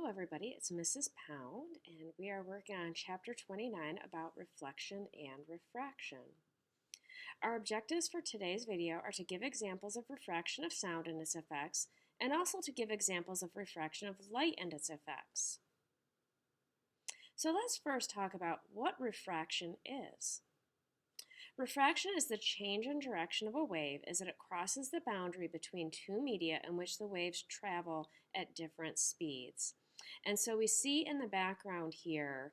Hello everybody, it's Mrs. Pound and we are working on chapter 29 about reflection and refraction. Our objectives for today's video are to give examples of refraction of sound and its effects, and also to give examples of refraction of light and its effects. So let's first talk about what refraction is. Refraction is the change in direction of a wave as it crosses the boundary between two media in which the waves travel at different speeds. And so we see in the background here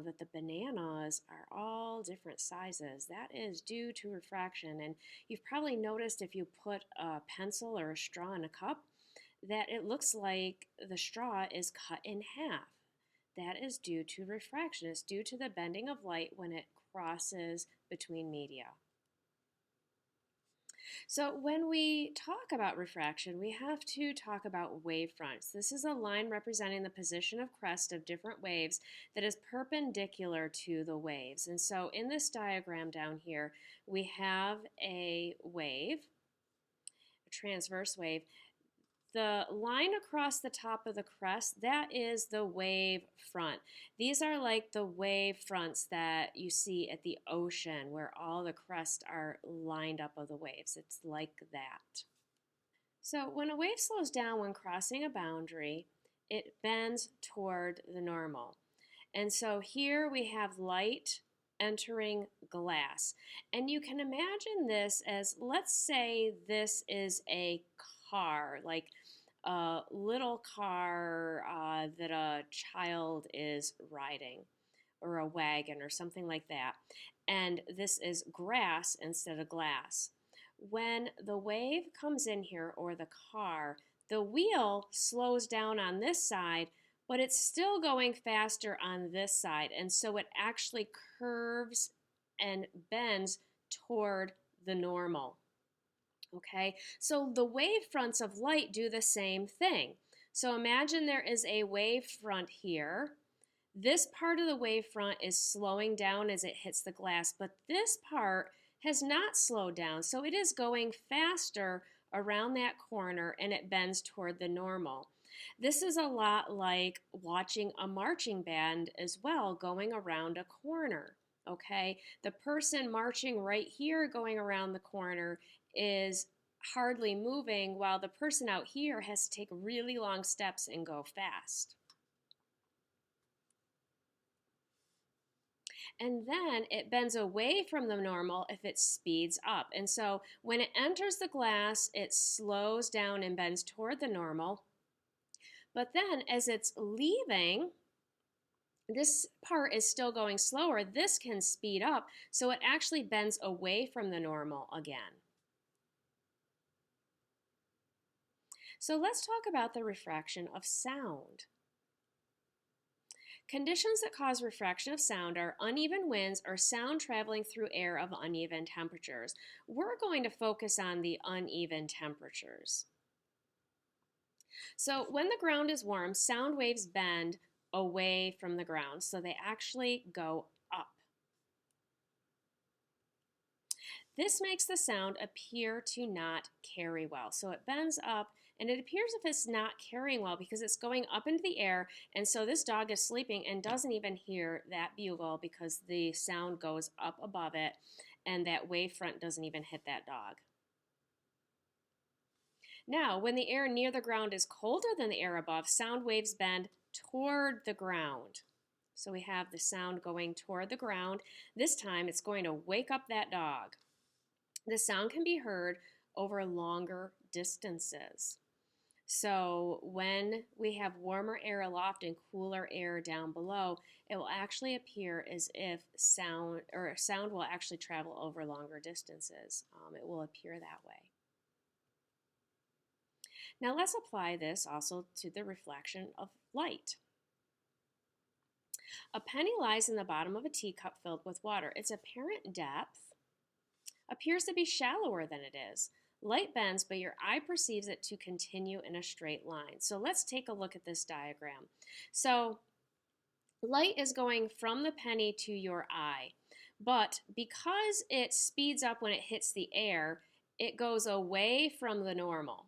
that the bananas are all different sizes. That is due to refraction. And you've probably noticed if you put a pencil or a straw in a cup that it looks like the straw is cut in half. That is due to refraction. It's due to the bending of light when it crosses between media. So when we talk about refraction, we have to talk about wave fronts. This is a line representing the position of crest of different waves that is perpendicular to the waves. And so in this diagram down here, we have a wave, a transverse wave. The line across the top of the crest, that is the wave front. These are like the wave fronts that you see at the ocean where all the crests are lined up of the waves. It's like that. So when a wave slows down when crossing a boundary, it bends toward the normal. And so here we have light entering glass. And you can imagine this as, let's say this is a car, like a little car that a child is riding, or a wagon or something like that. And this is grass instead of glass. When the wave comes in here, or the car, the wheel slows down on this side, but it's still going faster on this side. And so it actually curves and bends toward the normal. Okay, so the wave fronts of light do the same thing. So imagine there is a wave front here. This part of the wave front is slowing down as it hits the glass, but this part has not slowed down. So it is going faster around that corner and it bends toward the normal. This is a lot like watching a marching band as well, going around a corner. Okay, the person marching right here going around the corner is hardly moving, while the person out here has to take really long steps and go fast. And then it bends away from the normal if it speeds up. And so when it enters the glass, it slows down and bends toward the normal. But then as it's leaving, this part is still going slower. This can speed up, so it actually bends away from the normal again. So let's talk about the refraction of sound. Conditions that cause refraction of sound are uneven winds or sound traveling through air of uneven temperatures. We're going to focus on the uneven temperatures. So when the ground is warm, sound waves bend away from the ground, so they actually go up. This makes the sound appear to not carry well. So it bends up, and it appears if it's not carrying well because it's going up into the air, and so this dog is sleeping and doesn't even hear that bugle because the sound goes up above it, and that wave front doesn't even hit that dog. Now, when the air near the ground is colder than the air above, sound waves bend toward the ground. So we have the sound going toward the ground. This time it's going to wake up that dog. The sound can be heard over longer distances. So when we have warmer air aloft and cooler air down below, it will actually appear as if sound will actually travel over longer distances. It will appear that way. Now let's apply this also to the reflection of light. A penny lies in the bottom of a teacup filled with water. Its apparent depth appears to be shallower than it is. Light bends, but your eye perceives it to continue in a straight line. So let's take a look at this diagram. So light is going from the penny to your eye, but because it speeds up when it hits the air, it goes away from the normal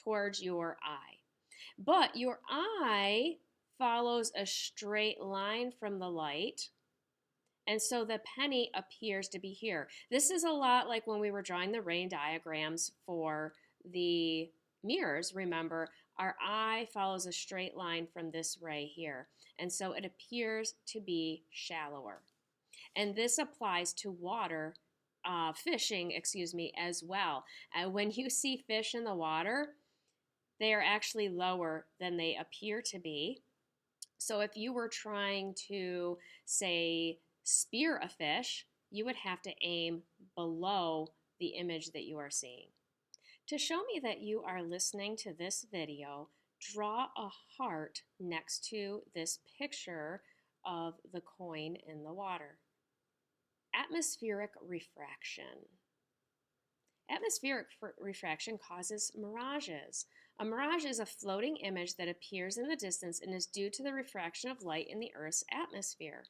towards your eye. But your eye follows a straight line from the light, and so the penny appears to be here. This is a lot like when we were drawing the rain diagrams for the mirrors. Remember, our eye follows a straight line from this ray here, and so it appears to be shallower. And this applies to water, fishing, excuse me, as well. When you see fish in the water, they are actually lower than they appear to be. So if you were trying to, say, spear a fish, you would have to aim below the image that you are seeing. To show me that you are listening to this video, draw a heart next to this picture of the coin in the water. Atmospheric refraction. Atmospheric refraction causes mirages. A mirage is a floating image that appears in the distance and is due to the refraction of light in the Earth's atmosphere.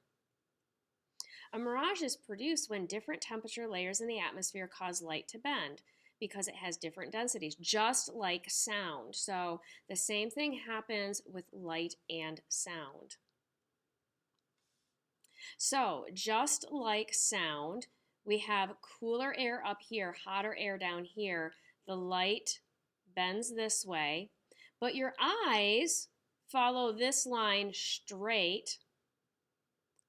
A mirage is produced when different temperature layers in the atmosphere cause light to bend because it has different densities, just like sound. So the same thing happens with light and sound. So just like sound, we have cooler air up here, hotter air down here. The light bends this way, but your eyes follow this line straight,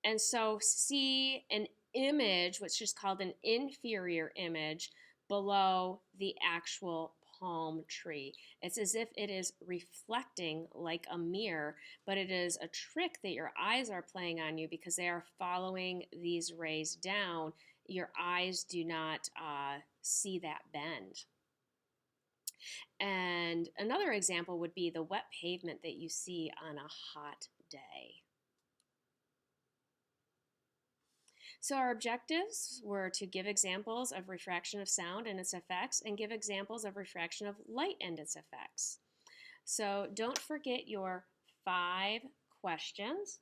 and so see an image, which is called an inferior image, below the actual palm tree. It's as if it is reflecting like a mirror, but it is a trick that your eyes are playing on you because they are following these rays down. Your eyes do not see that bend. And another example would be the wet pavement that you see on a hot day. So our objectives were to give examples of refraction of sound and its effects and give examples of refraction of light and its effects. So don't forget your 5 questions.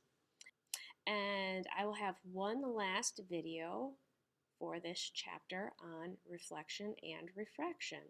And I will have one last video for this chapter on reflection and refraction.